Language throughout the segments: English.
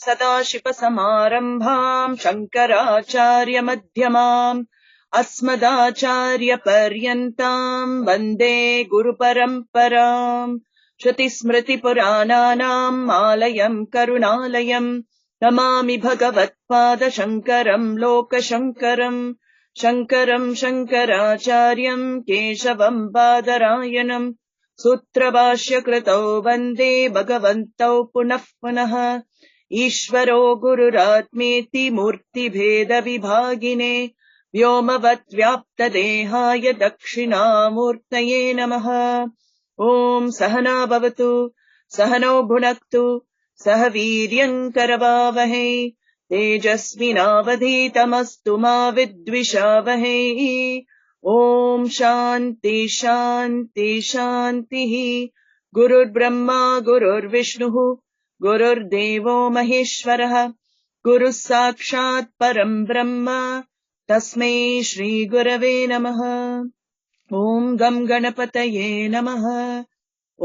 सदाशिवसमारम्भाम् शङ्कराचार्यमध्यमाम् अस्मदाचार्यपर्यन्ताम् वन्दे गुरुपरम्पराम् श्रुतिस्मृतिपुराणानाम् आलयम् करुणालयम् नमामि भगवत्पादशङ्करम् लोकशङ्करम् शङ्करम् शङ्कराचार्यम् केशवम् बादरायणम् सूत्रभाष्यकृतौ वन्दे भगवन्तौ पुनः पुनः ईश्वरो गुरुरात्मेति मूर्तिभेदविभागिने व्योमवद्व्याप्तदेहाय दक्षिणामूर्तये नमः। ॐ सहना भवतु सहनौ भुनक्तु सह वीर्यम् करवावहै तेजस्विनावधीतमस्तु मा विद्विषावहै। ॐ शान्ति शान्ति शान्तिः। गुरुर्ब्रह्मा गुरुर्विष्णुः गुरुर्देवो महेश्वरः गुरुः साक्षात् परम् ब्रह्म तस्मै श्रीगुरवे नमः। ॐ गं गणपतये नमः।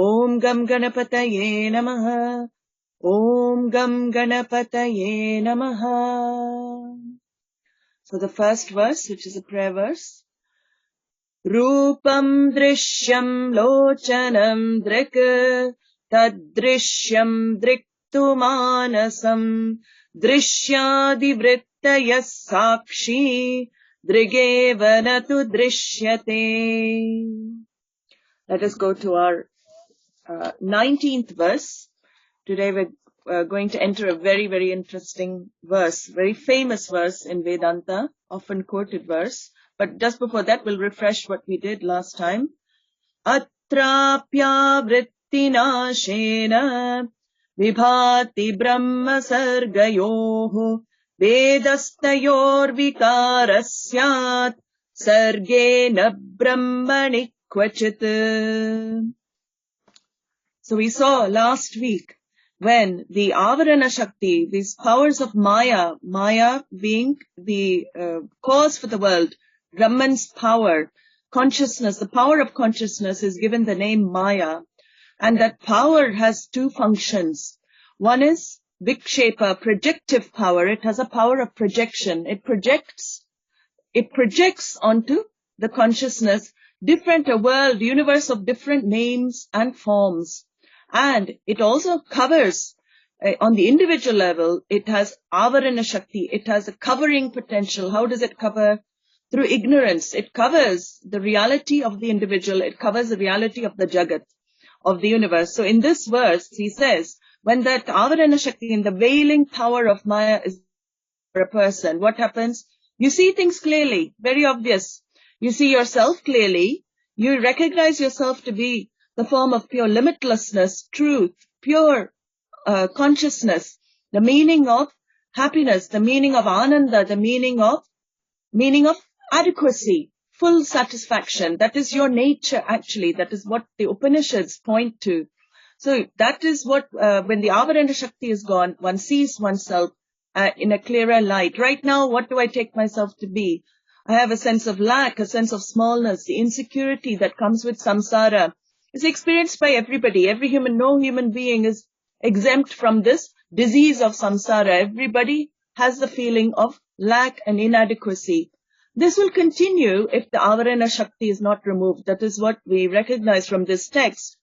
ॐ गं गणपतये नमः। ॐ गं गणपतये नमः. So the first verse, which is a prayer verse. Rupam drishyam locanam drik tadrishyam driktu manasam drishyadivrittayas sakshi drigevanatu drishyate. Let us go to our 19th verse. Today we're going to enter a very, very interesting verse, very famous verse in Vedanta, often quoted verse. But just before that, we'll refresh what we did last time. Atrapya vrittinashena vibhati brahma sargayoh vedastayor vikarasyat sargena brahmani kvachit. So we saw last week when the Avarana Shakti, these powers of Maya being the cause for the world, Brahman's power, consciousness, the power of consciousness is given the name Maya. And that power has two functions. One is Vikshepa, projective power. It has a power of projection. It projects onto the consciousness a world, universe of different names and forms. And it also covers, on the individual level, it has Avarana Shakti. It has a covering potential. How does it cover? Through ignorance. It covers the reality of the individual. It covers the reality of the Jagat, of the universe. So in this verse, he says, when that Avarana Shakti and the veiling power of Maya is for a person, what happens? You see things clearly, very obvious. You see yourself clearly. You recognize yourself to be the form of pure limitlessness, truth, pure consciousness, the meaning of happiness, the meaning of ananda, the meaning of adequacy, full satisfaction. That is your nature, actually. That is what the Upanishads point to. So that is what, when the Avarana Shakti is gone, one sees oneself in a clearer light. Right now, what do I take myself to be? I have a sense of lack, a sense of smallness, the insecurity that comes with samsara. It's experienced by everybody. No human being is exempt from this disease of samsara. Everybody has the feeling of lack and inadequacy. This will continue if the Avarana Shakti is not removed. That is what we recognize from this text.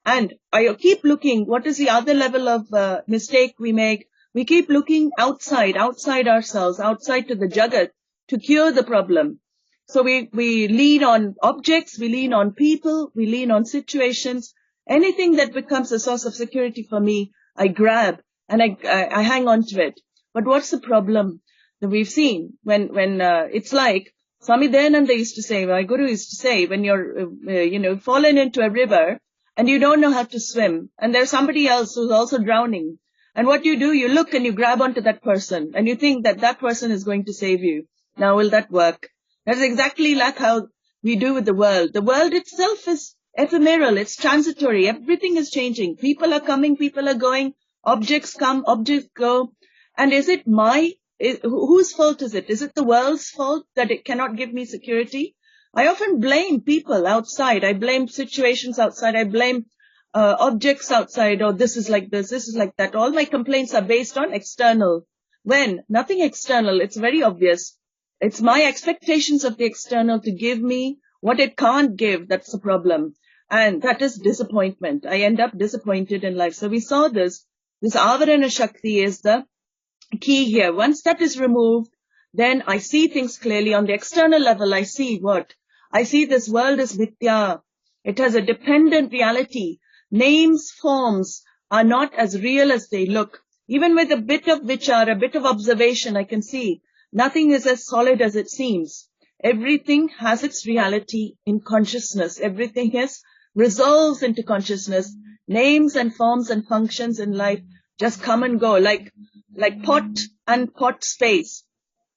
And I keep looking, what is the other level of mistake we make? We keep looking outside ourselves, outside to the Jagat to cure the problem. So we lean on objects, we lean on people, we lean on situations. Anything that becomes a source of security for me, I grab and I hang on to it. But what's the problem that we've seen when it's like Swami Dayananda used to say, my Guru used to say, when you're fallen into a river and you don't know how to swim and there's somebody else who's also drowning. And what you do, you look and you grab onto that person and you think that person is going to save you. Now, will that work? That's exactly like how we do with the world. The world itself is ephemeral. It's transitory. Everything is changing. People are coming, people are going. Objects come, objects go. And is it my Whose fault is it? Is it the world's fault that it cannot give me security? I often blame people outside. I blame situations outside. I blame objects outside. Oh, this is like this is like that. All my complaints are based on external. When nothing external, it's very obvious. It's my expectations of the external to give me what it can't give. That's the problem. And that is disappointment. I end up disappointed in life. So we saw this Avarana Shakti is the key here. Once that is removed, then I see things clearly. On the external level, I see what? I see this world is mithya. It has a dependent reality. Names, forms are not as real as they look. Even with a bit of vichara, a bit of observation, I can see nothing is as solid as it seems. Everything has its reality in consciousness. Everything resolves into consciousness. Names and forms and functions in life just come and go, like pot and pot space.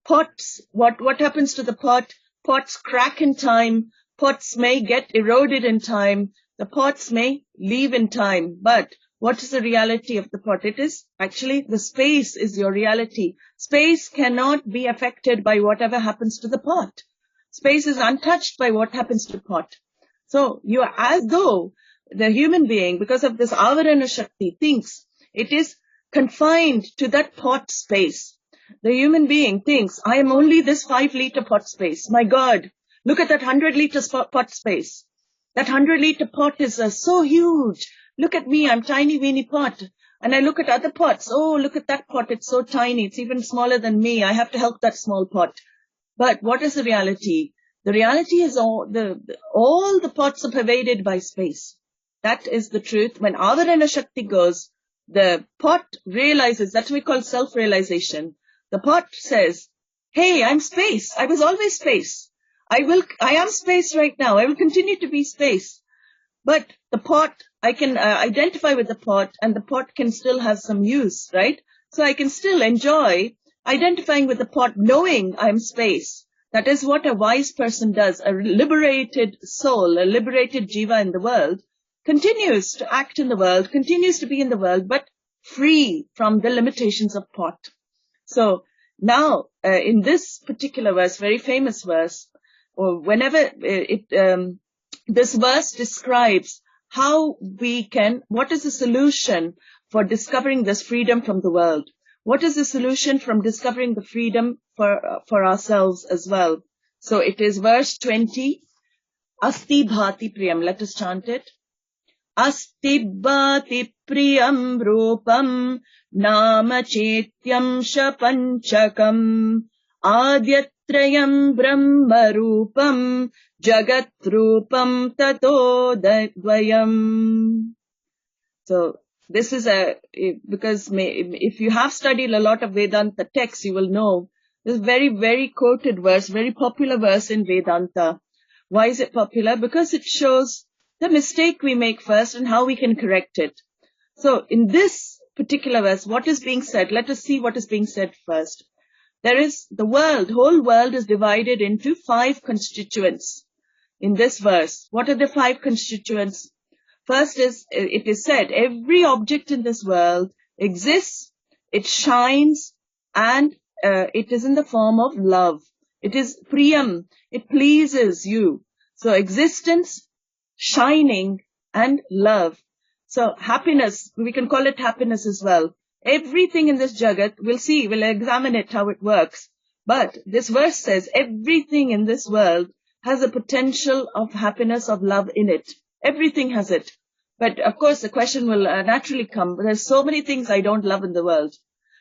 Pots, what happens to the pot? Pots crack in time. Pots may get eroded in time. The pots may leave in time. But what is the reality of the pot? It is actually the space is your reality. Space cannot be affected by whatever happens to the pot. Space is untouched by what happens to pot. So you are as though the human being, because of this Avarana Shakti, thinks it is confined to that pot space. The human being thinks, I am only this 5-liter pot space. My God, look at that 100-liter pot space. That 100-liter pot is so huge. Look at me, I'm tiny weeny pot. And I look at other pots. Oh, look at that pot. It's so tiny. It's even smaller than me. I have to help that small pot. But what is the reality? The reality is all the pots are pervaded by space. That is the truth. When Avarana Shakti goes, the pot realizes, that's what we call self-realization. The pot says, hey, I'm space. I was always space. I am space right now. I will continue to be space. But the pot, I can identify with the pot, and the pot can still have some use, right? So I can still enjoy identifying with the pot, knowing I'm space. That is what a wise person does. A liberated soul, a liberated jiva in the world, continues to act in the world, continues to be in the world, but free from the limitations of pot. So now, in this particular verse, very famous verse, or whenever this verse describes how what is the solution for discovering this freedom from the world? What is the solution from discovering the freedom for ourselves as well? So it is verse 20, Asti Bhati Priyam. Let us chant it. Asti Bhati Priyam Rupam Nama Chetyam Shapanchakam Adyatrayam Brahma Rupam Jagat Rupam Tato Dvayam. So this is because if you have studied a lot of Vedanta texts, you will know this very, very quoted verse, very popular verse in Vedanta. Why is it popular? Because it shows the mistake we make first and how we can correct it. So in this particular verse, what is being said? Let us see what is being said first. There is whole world is divided into 5 constituents. In this verse, what are the 5 constituents? First it is said, every object in this world exists, it shines, and it is in the form of love. It is priyam, it pleases you. So existence, shining, and love. So happiness, we can call it happiness as well. Everything in this jagat, we'll examine it, how it works. But this verse says everything in this world has a potential of happiness, of love in it. Everything has it. But of course, the question will naturally come. There's so many things I don't love in the world.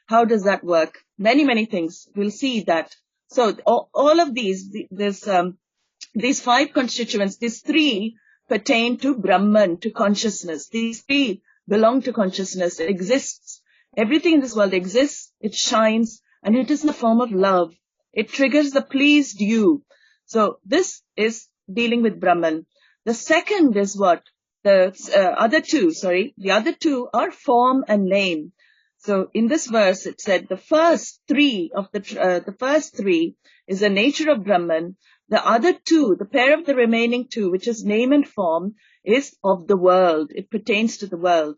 How does that work? Many, many things. We'll see that. So all of these 5 constituents, these 3 pertain to Brahman, to consciousness. These 3 belong to consciousness. It exists. Everything in this world exists. It shines, and it is in the form of love. It triggers the pleased you. So this is dealing with Brahman. The second is what? The other two are form and name. So in this verse, it said the first 3 is the nature of Brahman. The other 2, the pair of the remaining 2, which is name and form, is of the world. It pertains to the world.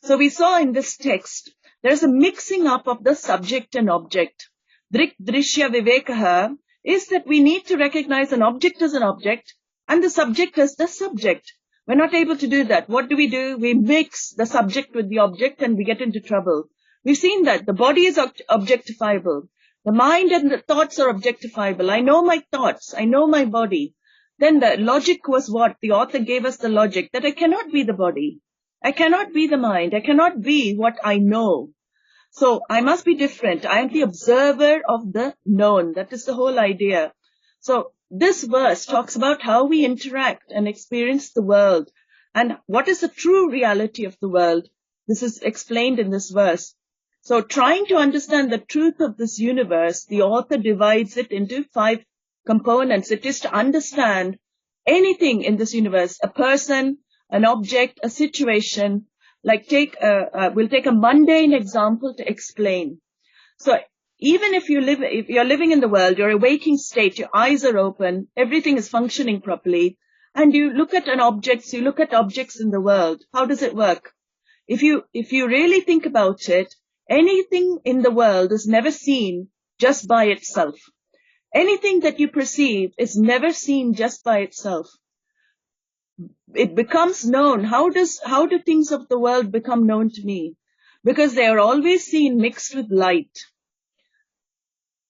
So we saw in this text, there's a mixing up of the subject and object. Drig-Drishya Viveka is that we need to recognize an object as an object and the subject as the subject. We're not able to do that. What do? We mix the subject with the object and we get into trouble. We've seen that. The body is objectifiable. The mind and the thoughts are objectifiable. I know my thoughts. I know my body. Then the logic was what? The author gave us the logic that I cannot be the body. I cannot be the mind. I cannot be what I know. So I must be different. I am the observer of the known. That is the whole idea. So this verse talks about how we interact and experience the world and what is the true reality of the world. This is explained in this verse. So trying to understand the truth of this universe, the author divides it into 5 components. It is to understand anything in this universe, a person, an object, a situation. Like we'll take a mundane example to explain. So even if you're living in the world, you're a waking state, your eyes are open, everything is functioning properly, and you look at objects in the world. How does it work? If you really think about it, anything in the world is never seen just by itself. Anything that you perceive is never seen just by itself. It becomes known. How do things of the world become known to me? Because they are always seen mixed with light.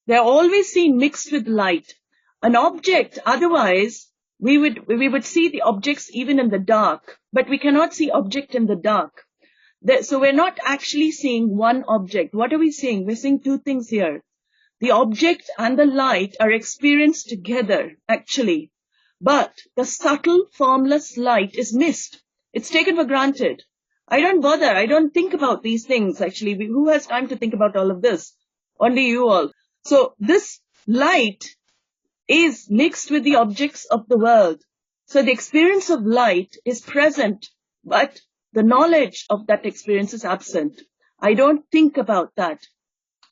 They're always seen mixed with light. An object, otherwise, we would see the objects even in the dark, but we cannot see object in the dark. So we're not actually seeing one object. What are we seeing? We're seeing 2 things here. The object and the light are experienced together, actually. But the subtle, formless light is missed. It's taken for granted. I don't bother. I don't think about these things, actually. Who has time to think about all of this? Only you all. So this light is mixed with the objects of the world. So the experience of light is present, but the knowledge of that experience is absent. I don't think about that.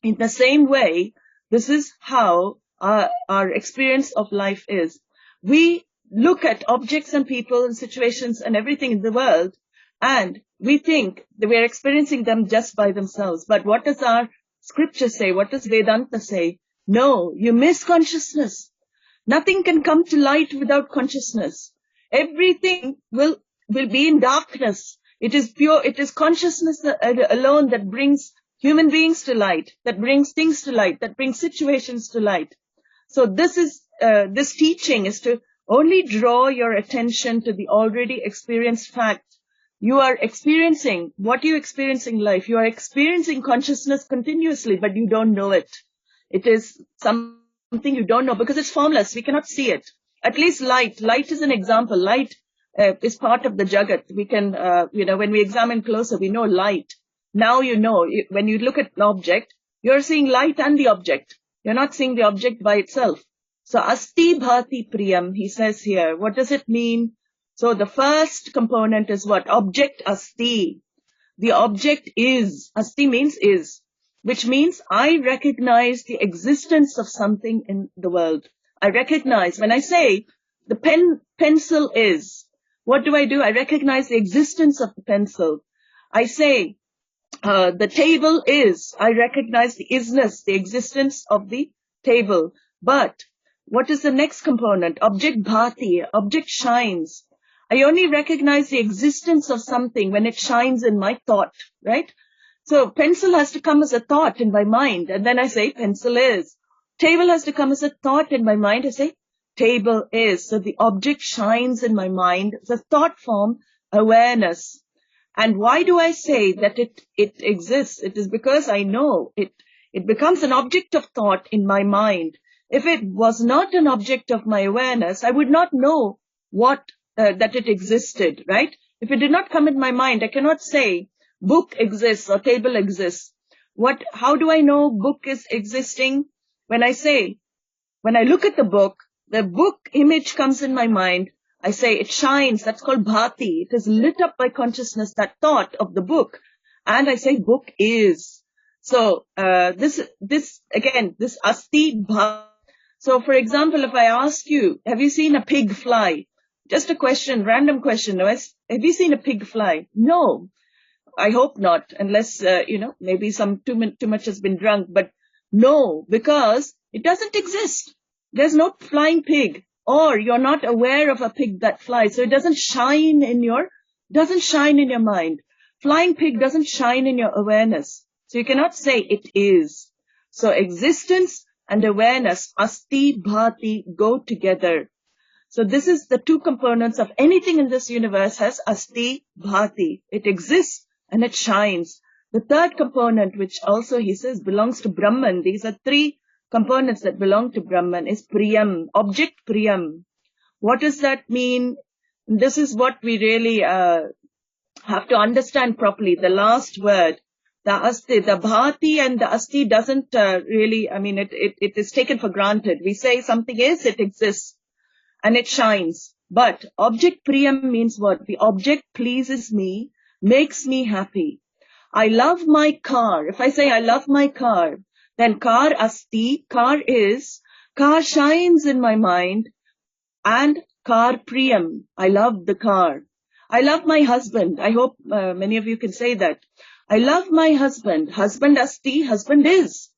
In the same way, this is how our experience of life is. We look at objects and people and situations and everything in the world, and we think that we are experiencing them just by themselves. But what does our scripture say? What does Vedānta say? No, you miss consciousness. Nothing can come to light without consciousness. Everything will be in darkness. It is pure, it is consciousness alone that brings human beings to light, that brings things to light, that brings situations to light. So this teaching is to only draw your attention to the already experienced fact. You are experiencing, what are you experiencing in life? You are experiencing consciousness continuously, but you don't know it. It is something you don't know because it's formless. We cannot see it. At least light. Light is an example. Light is part of the Jagat. We can, when we examine closer, we know light. Now you know, when you look at an object, you're seeing light and the object. You're not seeing the object by itself. So, asti bhati priyam, he says here. What does it mean? So the first component is what? Object asti. The object is. Asti means is, which means I recognize the existence of something in the world. I recognize, when I say the pencil is, what do? I recognize the existence of the pencil. I say the table is. I recognize the isness, the existence of the table. But what is the next component? Object bhati. Object shines. I only recognize the existence of something when it shines in my thought, right? So pencil has to come as a thought in my mind, and then I say pencil is. Table has to come as a thought in my mind. I say table is. So the object shines in my mind. The thought form, awareness. And why do I say that it exists? It is because I know it becomes an object of thought in my mind. If it was not an object of my awareness, I would not know that it existed, right? If it did not come in my mind, I cannot say book exists or table exists. How do I know book is existing? When I look at the book image comes in my mind. I say it shines. That's called bhati. It is lit up by consciousness, that thought of the book. And I say book is. So, this asti bhati. So, for example, if I ask you, have you seen a pig fly? Just a question, random question. Have you seen a pig fly? No, I hope not, unless, maybe too much has been drunk. But No, because it doesn't exist. There's no flying pig, or you're not aware of a pig that flies, so it doesn't shine in your mind. Flying pig doesn't shine in your awareness. So you cannot say it is. So existence and awareness, asti, bhati, go together. So this is the two components of anything in this universe has asti, bhati. It exists and it shines. The third component, which also he says belongs to Brahman, these are three components that belong to Brahman, is priyam, object priyam. What does that mean? This is what we really have to understand properly. The last word, the asti, the bhati and the asti doesn't really, it is taken for granted. We say something is, it exists and it shines. But object priyam means what? The object pleases me, makes me happy. I love my car. If I say I love my car, then car asti, car shines in my mind, and car priyam, I love the car. I love my husband. I hope many of you can say that. I love my husband. Husband asti, husband is.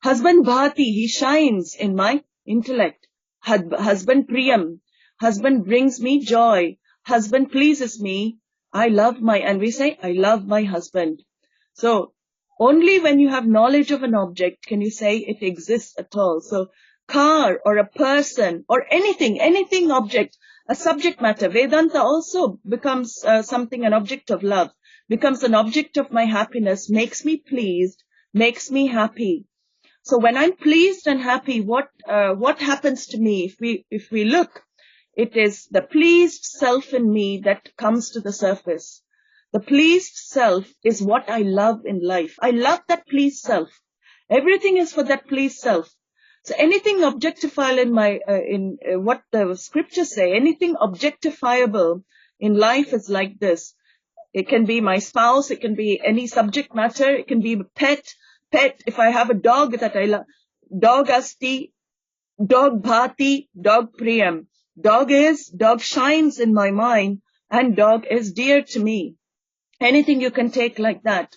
Husband bhati, he shines in my intellect. Husband priyam, husband brings me joy. Husband pleases me. And we say, I love my husband. So, only when you have knowledge of an object can you say it exists at all. So, car or a person or anything object, a subject matter. Vedānta also becomes an object of love, becomes an object of my happiness, makes me pleased, makes me happy. So when I'm pleased and happy, what happens to me? If we look, it is the pleased self in me that comes to the surface. The pleased self is what I love in life. I love that pleased self. Everything is for that pleased self. So anything objectifiable in what the scriptures say, anything objectifiable in life is like this. It can be my spouse, it can be any subject matter, it can be a pet. If I have a dog that I love, dog asti, dog bhati, dog priyam. Dog shines in my mind, and dog is dear to me. Anything you can take like that.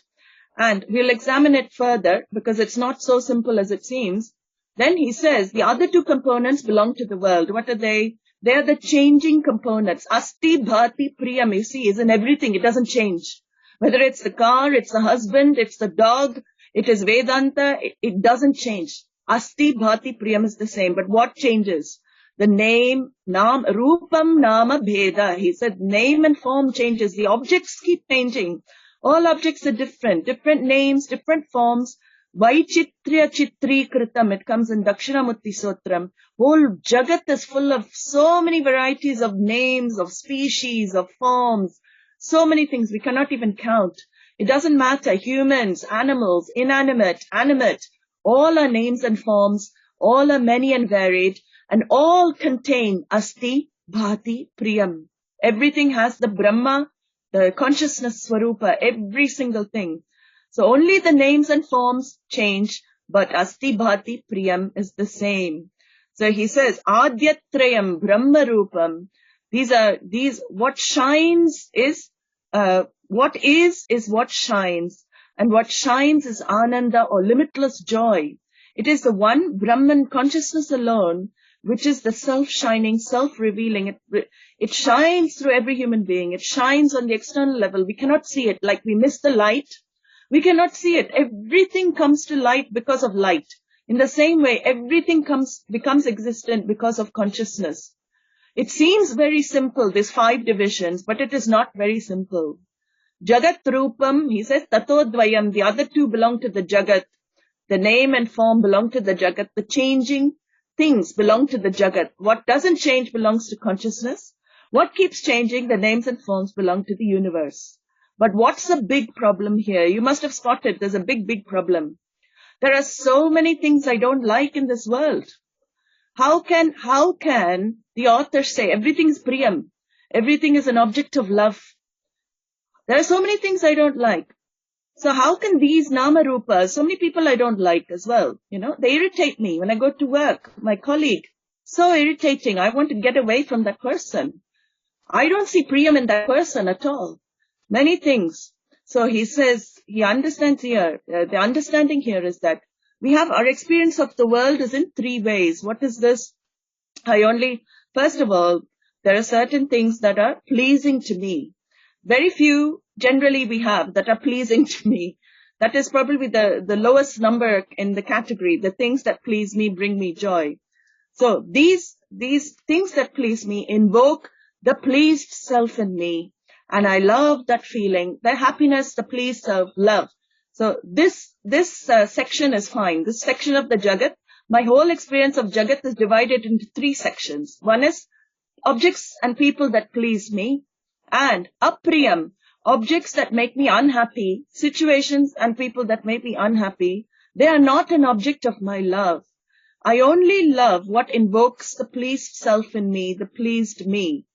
And we'll examine it further because it's not so simple as it seems. Then he says the other two components belong to the world. What are they? They are the changing components. Asti, bhati, priyam, you see, is in everything. It doesn't change. Whether it's the car, it's the husband, it's the dog, it is Vedānta, it doesn't change. Asti, bhati, priyam is the same. But what changes? The name, rupam, nama, bheda. He said name and form changes. The objects keep changing. All objects are different names, different forms. Vaichitrya chitri kritam. It comes in Dakshinamurti Sutram. Whole Jagat is full of so many varieties of names, of species, of forms. So many things we cannot even count. It doesn't matter. Humans, animals, inanimate, animate. All are names and forms. All are many and varied. And all contain asti, bhati, priyam. Everything has the Brahma, the consciousness swarupa, every single thing. So only the names and forms change, but asti, bhati, priyam is the same. So he says, adyatrayam, brahma rupam. What shines is, what shines. And what shines is ananda or limitless joy. It is the one Brahman consciousness alone, which is the self-shining, self-revealing. It shines through every human being. It shines on the external level. We cannot see it. Like we miss the light, we cannot see it. Everything comes to light because of light. In the same way, everything becomes existent because of consciousness. It seems very simple, these 5 divisions, but it is not very simple. Jagat Rupam, he says, Tatodvayam, the other 2 belong to the Jagat. The name and form belong to the Jagat. The changing things belong to the Jagat. What doesn't change belongs to consciousness. What keeps changing, the names and forms, belong to the universe. But what's the big problem here? You must have spotted there's a big problem. There are so many things I don't like in this world. How can the author say everything is priyam? Everything is an object of love. There are so many things I don't like. So how can these nama rupas, so many people I don't like as well, they irritate me when I go to work, my colleague, so irritating. I want to get away from that person. I don't see priyam in that person at all. Many things. So he says, he understands here, the understanding here is that We have our experience of the world is in three ways. What is this? First of all, there are certain things that are pleasing to me. Very few generally we have that are pleasing to me. That is probably the lowest number in the category. The things that please me bring me joy. So these things that please me invoke the pleased self in me. And I love that feeling, the happiness, the pleased self, love. So this section is fine. This section of the Jagat, my whole experience of Jagat is divided into three sections. One is objects and people that please me, and apriyam, objects that make me unhappy, situations and people that make me unhappy. They are not an object of my love. I only love what invokes the pleased self in me, the pleased me.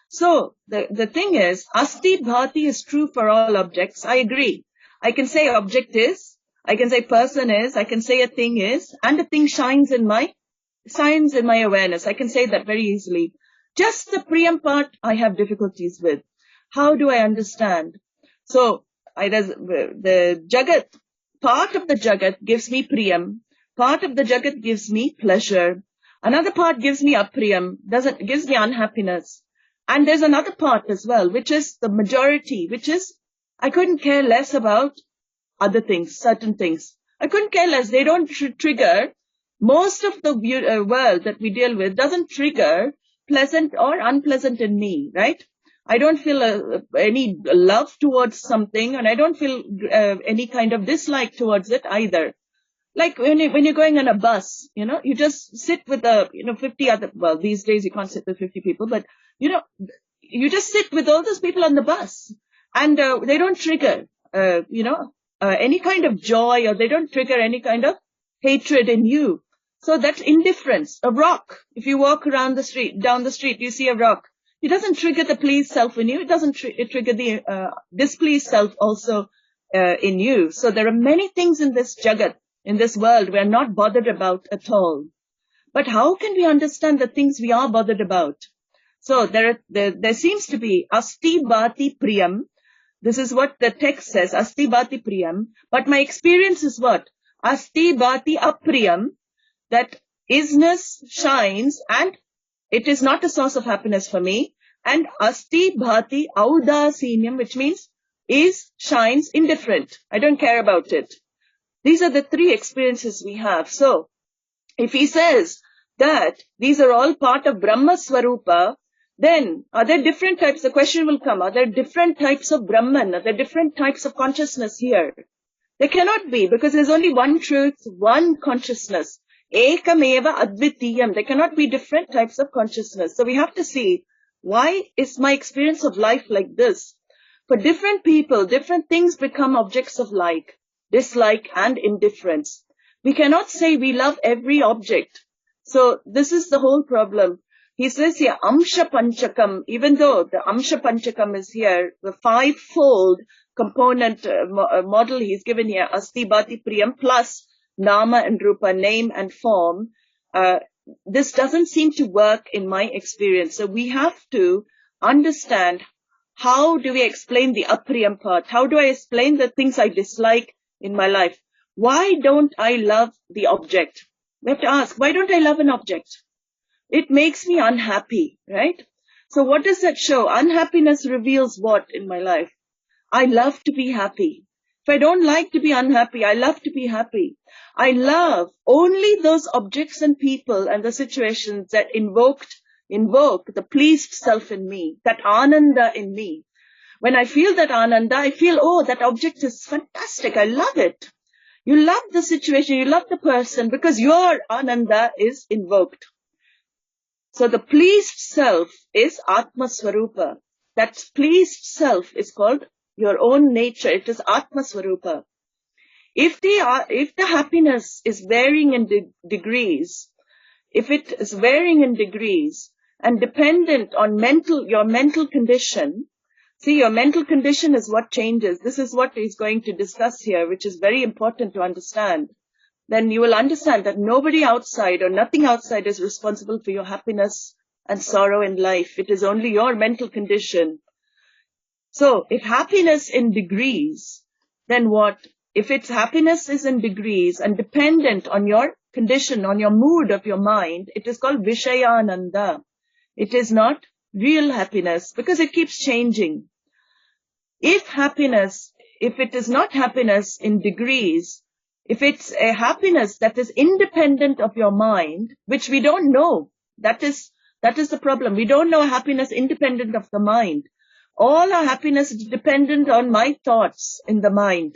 So the thing is, asti bhati is true for all objects. I agree. I can say object is, I can say person is, I can say a thing is, and a thing shines in my awareness. I can say that very easily. Just the priyam part I have difficulties with. How do I understand? So the Jagat, part of the Jagat gives me priyam, part of the Jagat gives me pleasure, another part gives me apriyam, gives me unhappiness. And there's another part as well, which is the majority, which is I couldn't care less about other things, certain things. I couldn't care less. They don't trigger. Most of the world that we deal with doesn't trigger pleasant or unpleasant in me, right? I don't feel any love towards something, and I don't feel any kind of dislike towards it either. Like when you're going on a bus, you just sit with 50 other, well, these days you can't sit with 50 people, but you just sit with all those people on the bus, and they don't trigger, any kind of joy, or they don't trigger any kind of hatred in you. So that's indifference. A rock, if you walk down the street, you see a rock. It doesn't trigger the pleased self in you. It doesn't trigger the displeased self also in you. So there are many things in this Jagat, in this world, we are not bothered about at all. But how can we understand the things we are bothered about? So there seems to be asti bhati priyam. This is what the text says, asti bhati priyam. But my experience is what? Asti bhati apriyam, that isness shines and it is not a source of happiness for me. And asti bhati audasinyam, which means shines indifferent. I don't care about it. These are the three experiences we have. So if he says that these are all part of Brahma Swarupa, then are there different types? The question will come, are there different types of Brahman? Are there different types of consciousness here? There cannot be, because there's only one truth, one consciousness. Ekameva advitiyam. There cannot be different types of consciousness. So we have to see, why is my experience of life like this? For different people, different things become objects of like, dislike and indifference. We cannot say we love every object. So this is the whole problem. He says here, Amsha Panchakam, even though the Amsha Panchakam is here, the five-fold component model he's given here, Asti Bhati Priyam plus Nama and Rupa, name and form, this doesn't seem to work in my experience. So we have to understand, how do we explain the Apriyam part? How do I explain the things I dislike in my life? Why don't I love the object? We have to ask, why don't I love an object? It makes me unhappy, right? So what does that show? Unhappiness reveals what in my life? I love to be happy. If I don't like to be unhappy, I love to be happy. I love only those objects and people and the situations that invoke the pleased self in me, that ananda in me. When I feel that ananda, I feel, oh, that object is fantastic. I love it. You love the situation, you love the person because your ananda is invoked. So the pleased self is Atma Swarupa. That pleased self is called your own nature. It is Atma Swarupa. If the happiness is varying in degrees, if it is varying in degrees and dependent on your mental condition, see, your mental condition is what changes. This is what he's going to discuss here, which is very important to understand. Then you will understand that nobody outside or nothing outside is responsible for your happiness and sorrow in life. It is only your mental condition. So if happiness in degrees, then what? if its happiness is in degrees and dependent on your condition, on your mood of your mind, it is called Vishayananda. It is not real happiness because it keeps changing. If it is not happiness in degrees, if it's a happiness that is independent of your mind, which we don't know, that is the problem. We don't know happiness independent of the mind. All our happiness is dependent on my thoughts in the mind.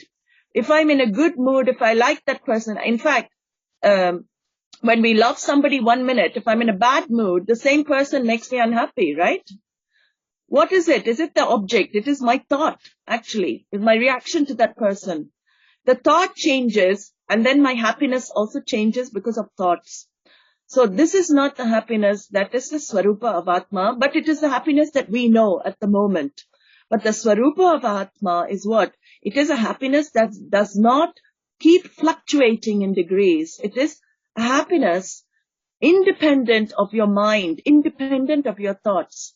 If I'm in a good mood, if I like that person, in fact, when we love somebody 1 minute, if I'm in a bad mood, the same person makes me unhappy, right? What is it? Is it the object? It is my thought, actually, is my reaction to that person. The thought changes, and then my happiness also changes because of thoughts. So this is not the happiness that is the Swarupa of Atma, but it is the happiness that we know at the moment. But the Swarupa of Atma is what? It is a happiness that does not keep fluctuating in degrees. It is a happiness independent of your mind, independent of your thoughts.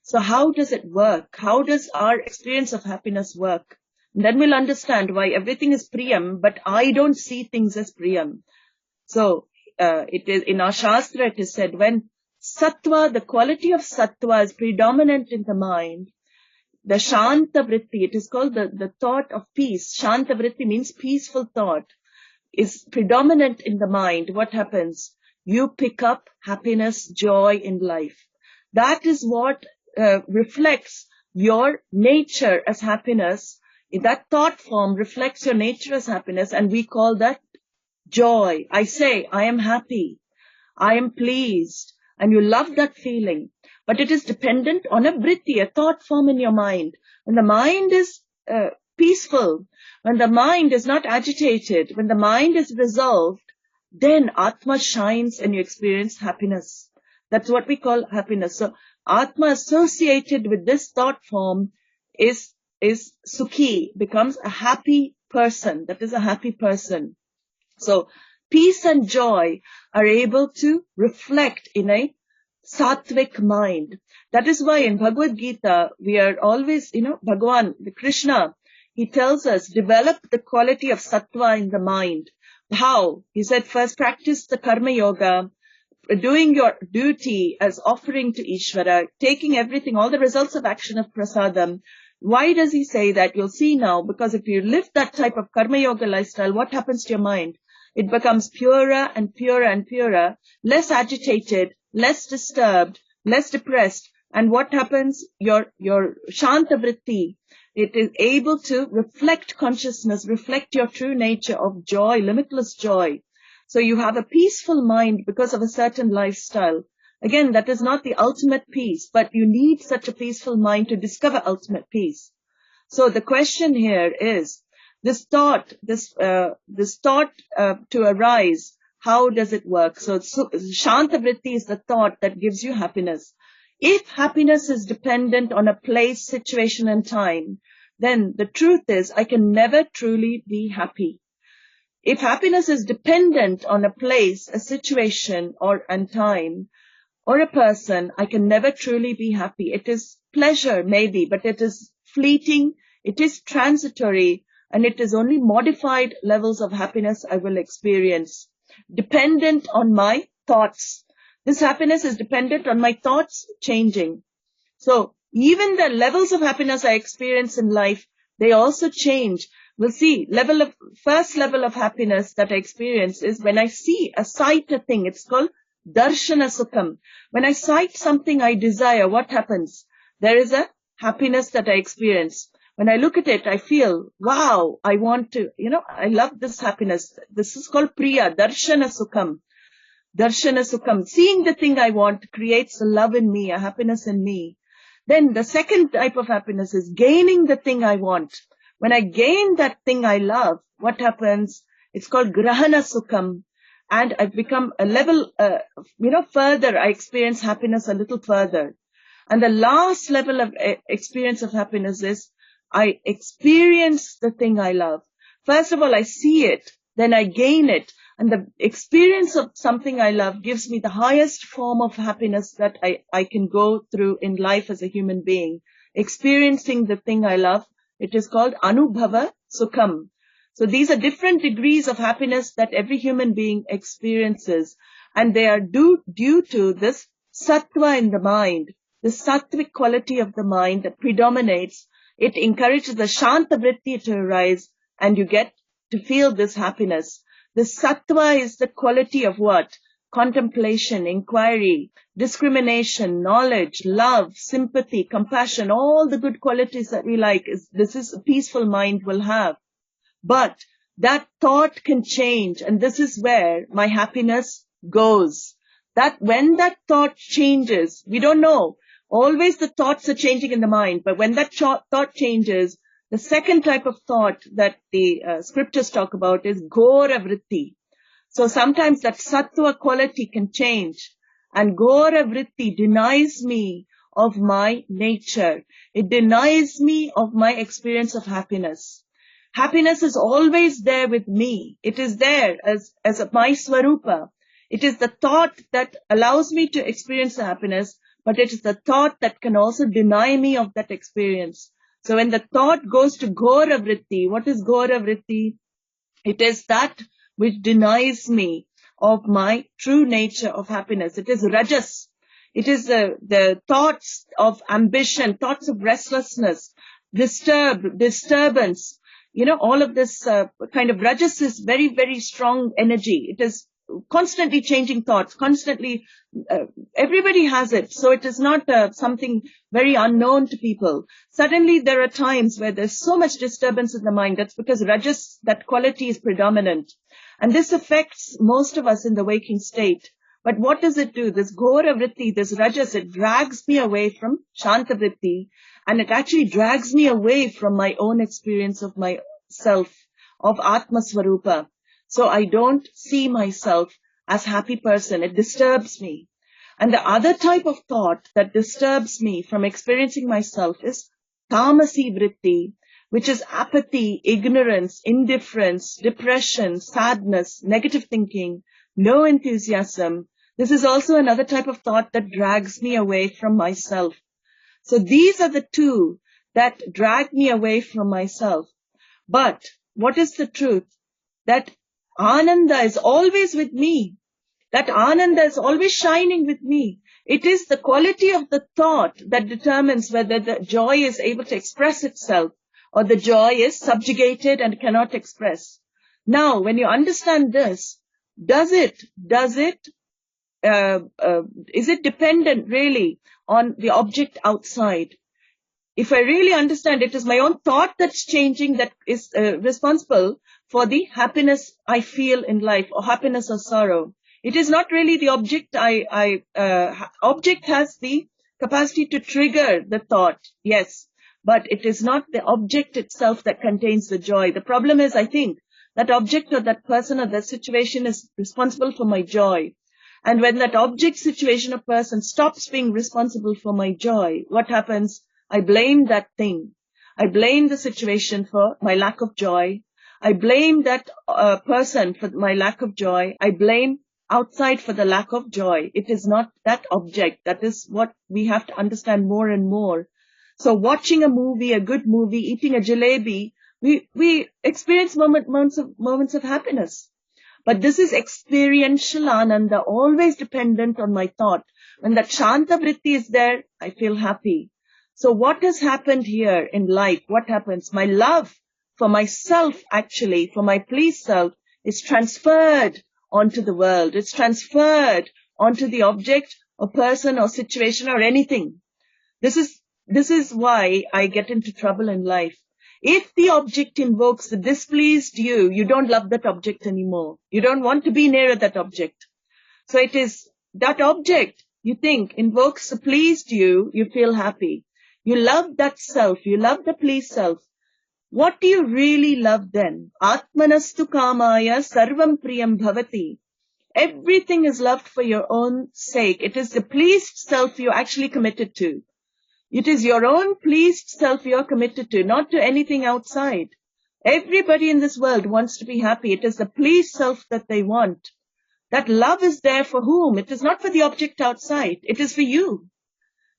So how does it work? How does our experience of happiness work? And then we'll understand why everything is Priyam, but I don't see things as Priyam. So it is in our Shastra, it is said when Sattva, the quality of Sattva is predominant in the mind, the Shanta Vritti, it is called the thought of peace. Shanta Vritti means peaceful thought, is predominant in the mind. What happens? You pick up happiness, joy in life. That is what reflects your nature as happiness. That thought form reflects your nature as happiness, and we call that joy. I say, I am happy, I am pleased, and you love that feeling. But it is dependent on a vritti, a thought form in your mind. When the mind is peaceful, when the mind is not agitated, when the mind is resolved, then Atma shines and you experience happiness. That's what we call happiness. So Atma associated with this thought form is Sukhi, becomes a happy person. That is a happy person. So peace and joy are able to reflect in a sattvic mind. That is why in Bhagavad Gita, we are always, Bhagavan, the Krishna, he tells us, develop the quality of sattva in the mind. How? He said, first practice the karma yoga, doing your duty as offering to Ishvara, taking everything, all the results of action of prasadam. Why does he say that? You'll see now, because if you live that type of karma yoga lifestyle, what happens to your mind? It becomes purer and purer and purer, less agitated, less disturbed, less depressed. And what happens? Your Shanta Vritti, it is able to reflect consciousness, reflect your true nature of joy, limitless joy. So you have a peaceful mind because of a certain lifestyle. Again, that is not the ultimate peace, but you need such a peaceful mind to discover ultimate peace. So the question here is, this thought to arise, how does it work? So Shanta Vritti is the thought that gives you happiness. If happiness is dependent on a place, situation, and time, then the truth is I can never truly be happy. If happiness is dependent on a place, a situation, and time, or a person, I can never truly be happy. It is pleasure, maybe, but it is fleeting, it is transitory, and it is only modified levels of happiness I will experience, dependent on my thoughts. This happiness is dependent on my thoughts changing. So even the levels of happiness I experience in life, they also change. We'll see, first level of happiness that I experience is when I see a sight, a thing. It's called Darshana Sukham. When I sight something I desire, what happens? There is a happiness that I experience. When I look at it, I feel, wow, I want to, I love this happiness. This is called Priya, Darshana Sukham. Darshana Sukham. Seeing the thing I want creates a love in me, a happiness in me. Then the second type of happiness is gaining the thing I want. When I gain that thing I love, what happens? It's called Grahana Sukham. And I've become a level, further, I experience happiness a little further. And the last level of experience of happiness is I experience the thing I love. First of all, I see it, then I gain it. And the experience of something I love gives me the highest form of happiness that I can go through in life as a human being. Experiencing the thing I love, it is called Anubhava Sukham. So these are different degrees of happiness that every human being experiences. And they are due to this sattva in the mind, the sattvic quality of the mind that predominates. It encourages the shanta vritti to arise, and you get to feel this happiness. The sattva is the quality of what? Contemplation, inquiry, discrimination, knowledge, love, sympathy, compassion, all the good qualities that we like. This is a peaceful mind will have. But that thought can change, and this is where my happiness goes. That when that thought changes, we don't know. Always the thoughts are changing in the mind, but when that thought changes, the second type of thought that the scriptures talk about is ghora vritti. So sometimes that sattva quality can change, and ghora vritti denies me of my nature. It denies me of my experience of happiness. Happiness is always there with me. It is there as my swarupa. It is the thought that allows me to experience the happiness, but it is the thought that can also deny me of that experience. So when the thought goes to ghora vritti, what is ghora vritti? It is that which denies me of my true nature of happiness. It is rajas. It is the thoughts of ambition, thoughts of restlessness, disturbance. All of this kind of rajas is very, very strong energy. It is constantly changing thoughts, constantly, everybody has it. So it is not something very unknown to people. Suddenly there are times where there's so much disturbance in the mind. That's because rajas, that quality is predominant. And this affects most of us in the waking state. But what does it do? This ghora vritti, this rajas, it drags me away from shanta vritti, and it actually drags me away from my own experience of myself, of Atma Swarupa. So I don't see myself as happy person. It disturbs me. And the other type of thought that disturbs me from experiencing myself is tamasi vritti, which is apathy, ignorance, indifference, depression, sadness, negative thinking, no enthusiasm. This is also another type of thought that drags me away from myself. So these are the two that drag me away from myself. But what is the truth? That Ananda is always with me. That Ananda is always shining with me. It is the quality of the thought that determines whether the joy is able to express itself or the joy is subjugated and cannot express. Now, when you understand this, is it dependent really on the object outside? If I really understand, it is my own thought that's changing that is responsible for the happiness I feel in life, or happiness or sorrow. It is not really the object. Object has the capacity to trigger the thought, yes, but it is not the object itself that contains the joy. The problem is, I think, that object or that person or that situation is responsible for my joy. And when that object, situation, or person stops being responsible for my joy, what happens? I blame that thing. I blame the situation for my lack of joy. I blame that person for my lack of joy. I blame outside for the lack of joy. It is not that object. That is what we have to understand more and more. So watching a movie, a good movie, eating a jalebi, we experience moments of happiness. But this is experiential ananda, always dependent on my thought. When that shanta vritti is there, I feel happy. So what has happened here in life? What happens? My love for myself, actually, for my pleased self, is transferred onto the world. It's transferred onto the object or person or situation or anything. This is why I get into trouble in life. If the object invokes the displeased you don't love that object anymore. You don't want to be near that object. So it is that object, you think, invokes the pleased you feel happy. You love that self. You love the pleased self. What do you really love then? Atmanastu kamaya sarvam priyam bhavati. Everything is loved for your own sake. It is the pleased self you're actually committed to. It is your own pleased self you're committed to, not to anything outside. Everybody in this world wants to be happy. It is the pleased self that they want. That love is there for whom? It is not for the object outside. It is for you.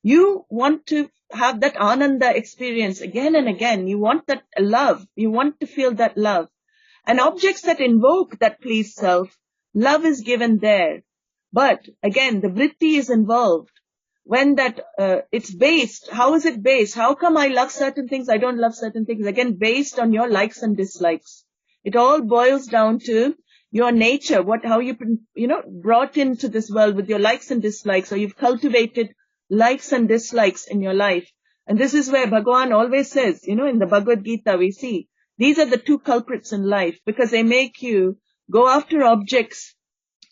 You want to have that ananda experience again and again. You want that love. You want to feel that love. And objects that invoke that pleased self, love is given there. But again, the vritti is involved. When that, it's based, how is it based? How come I love certain things, I don't love certain things? Again, based on your likes and dislikes. It all boils down to your nature, how you've been, brought into this world with your likes and dislikes, or you've cultivated likes and dislikes in your life. And this is where Bhagavan always says, in the Bhagavad Gita we see, these are the two culprits in life, because they make you go after objects.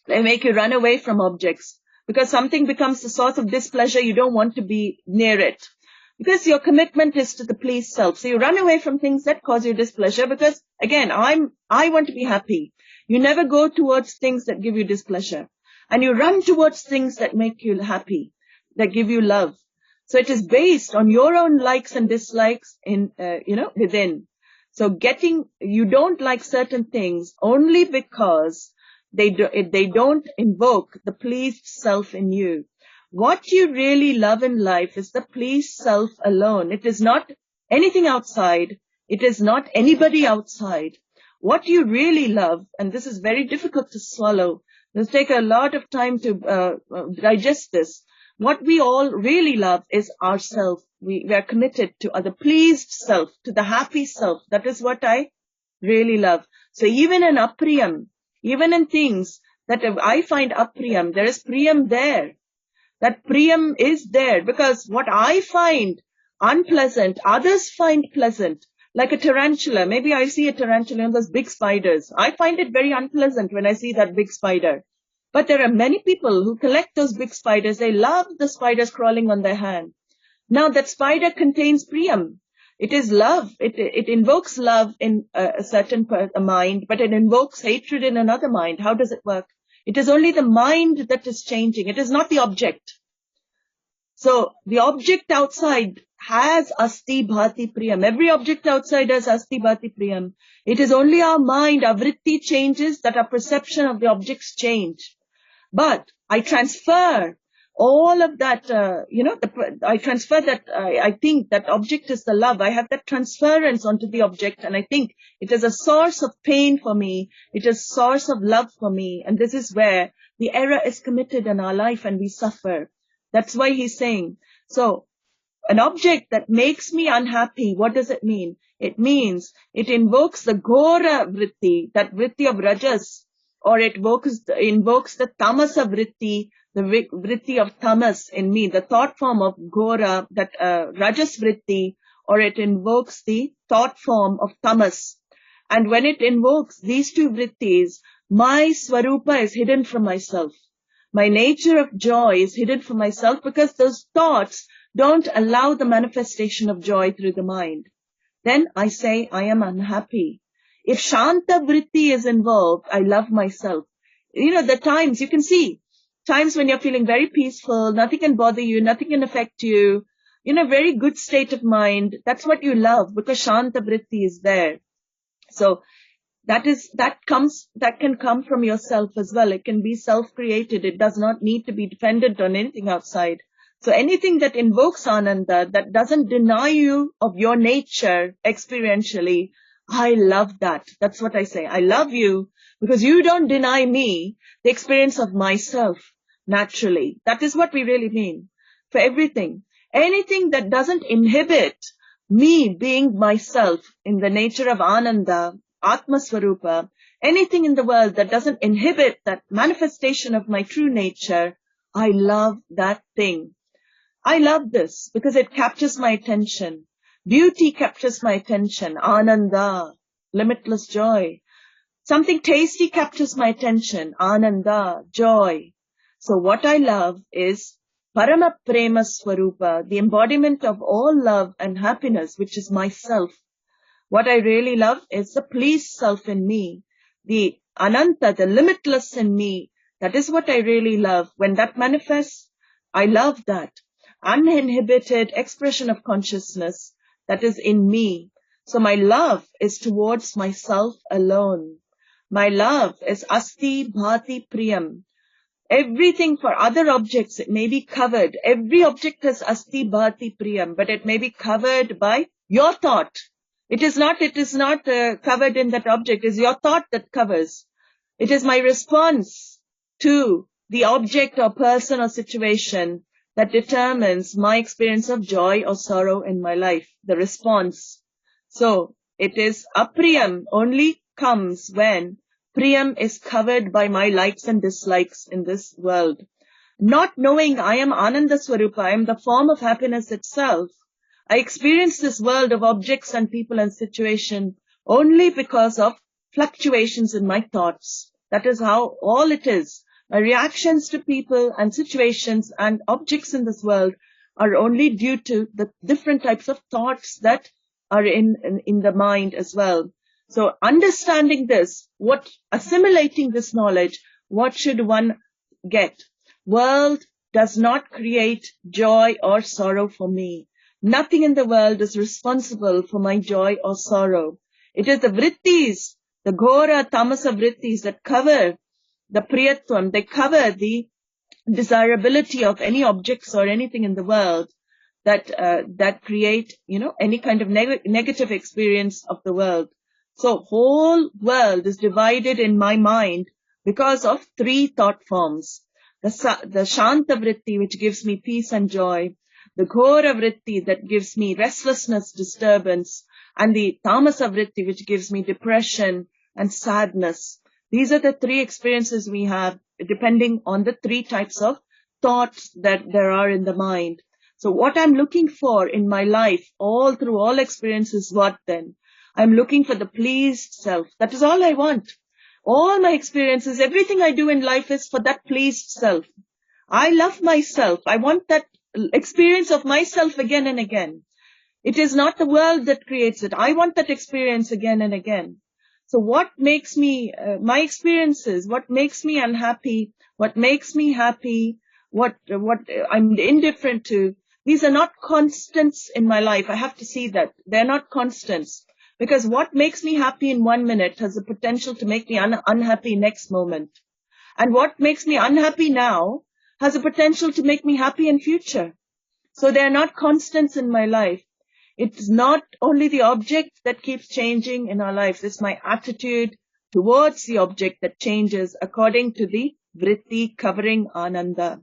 They make you run away from objects. Because something becomes the source of displeasure, you don't want to be near it. Because your commitment is to the pleased self. So you run away from things that cause you displeasure because, again, I want to be happy. You never go towards things that give you displeasure. And you run towards things that make you happy, that give you love. So it is based on your own likes and dislikes within. So you don't like certain things only because they don't invoke the pleased self in you. What you really love in life is the pleased self alone. It is not anything outside. It is not anybody outside. What you really love, and this is very difficult to swallow, it'll take a lot of time to digest this. What we all really love is ourself. We are committed to the pleased self, to the happy self. That is what I really love. So even in apriyam, even in things that I find apriyam, there is priyam there. That priyam is there because what I find unpleasant, others find pleasant. Like a tarantula. Maybe I see a tarantula and those big spiders. I find it very unpleasant when I see that big spider. But there are many people who collect those big spiders. They love the spiders crawling on their hand. Now that spider contains priyam. It is love. It invokes love in a certain mind, but it invokes hatred in another mind. How does it work? It is only the mind that is changing. It is not the object. So the object outside has asti bhati priyam. Every object outside has asti bhati priyam. It is only our mind, our vritti changes, that our perception of the objects change. But I transfer all of that, I transfer that, I think that object is the love. I have that transference onto the object, and I think it is a source of pain for me. It is a source of love for me. And this is where the error is committed in our life and we suffer. That's why he's saying, so an object that makes me unhappy, what does it mean? It means it invokes the ghora vritti, that vritti of rajas, or it invokes the tamasa vritti, the vritti of tamas in me, the thought form of ghora, that rajas vritti, or it invokes the thought form of tamas. And when it invokes these two vrittis, my swarupa is hidden from myself. My nature of joy is hidden from myself because those thoughts don't allow the manifestation of joy through the mind. Then I say I am unhappy. If Shanta Vritti is involved, I love myself. The times, you can see, times when you're feeling very peaceful, nothing can bother you, nothing can affect you, in a very good state of mind. That's what you love because Shanta Vritti is there. So that can come from yourself as well. It can be self-created. It does not need to be dependent on anything outside. So anything that invokes Ananda, that doesn't deny you of your nature experientially, I love that. That's what I say. I love you because you don't deny me the experience of myself naturally. That is what we really mean for everything. Anything that doesn't inhibit me being myself in the nature of Ananda, Atma Swarupa, anything in the world that doesn't inhibit that manifestation of my true nature, I love that thing. I love this because it captures my attention. Beauty captures my attention. Ananda, limitless joy. Something tasty captures my attention. Ananda, joy. So what I love is Parama Prema Swarupa, the embodiment of all love and happiness, which is myself. What I really love is the pleased self in me, the Ananta, the limitless in me. That is what I really love. When that manifests, I love that uninhibited expression of consciousness that is in me. So my love is towards myself alone. My love is asti bhati priyam. Everything for other objects, it may be covered. Every object has asti bhati priyam, but it may be covered by your thought. It is not covered in that object. It is your thought that covers. It is my response to the object or person or situation that determines my experience of joy or sorrow in my life, the response. So it is apriyam only comes when priyam is covered by my likes and dislikes in this world. Not knowing I am Ananda Swarupa, I am the form of happiness itself, I experience this world of objects and people and situation only because of fluctuations in my thoughts. That is how all it is. My reactions to people and situations and objects in this world are only due to the different types of thoughts that are in the mind as well. So understanding this, assimilating this knowledge, what should one get? World does not create joy or sorrow for me. Nothing in the world is responsible for my joy or sorrow. It is the vrittis, the ghora tamasa vrittis that cover the priyatvam, they cover the desirability of any objects or anything in the world that create, any kind of negative experience of the world. So whole world is divided in my mind because of three thought forms. The shanta vritti, which gives me peace and joy, the ghora vritti that gives me restlessness, disturbance, and the tamasa vritti which gives me depression and sadness. These are the three experiences we have depending on the three types of thoughts that there are in the mind. So what I'm looking for in my life, through all experiences, what then? I'm looking for the pleased self. That is all I want. All my experiences, everything I do in life is for that pleased self. I love myself. I want that experience of myself again and again. It is not the world that creates it. I want that experience again and again. So what makes me, my experiences, what makes me unhappy, what makes me happy, what I'm indifferent to, these are not constants in my life. I have to see that. They're not constants. Because what makes me happy in 1 minute has the potential to make me unhappy next moment. And what makes me unhappy now has the potential to make me happy in future. So they're not constants in my life. It's not only the object that keeps changing in our lives. It's my attitude towards the object that changes according to the vritti covering ananda.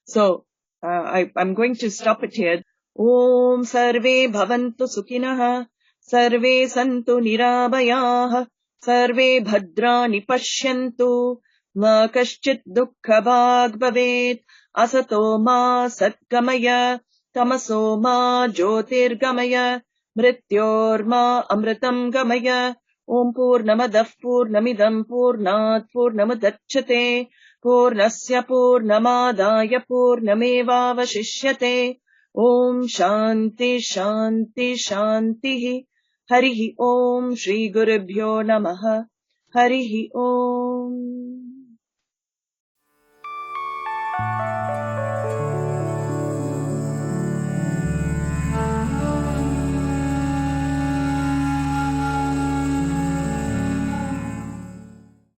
So I'm going to stop it here. Om sarve bhavantu sukhinah, sarve santu nirabhayah, sarve bhadrani pashyantu, ma kaschit dukkha bhag bhavet, asato ma satgamaya, tamaso ma jyotirgamaya, mrityor ma amritam gamaya. Om purnamadah purnamidam purnat purnamudachyate, purnasya purnamadaya purnamevavashishyate. Om shanti shanti shanti. Harihi Om Shri Gurubhyo Namaha. Harihi Om.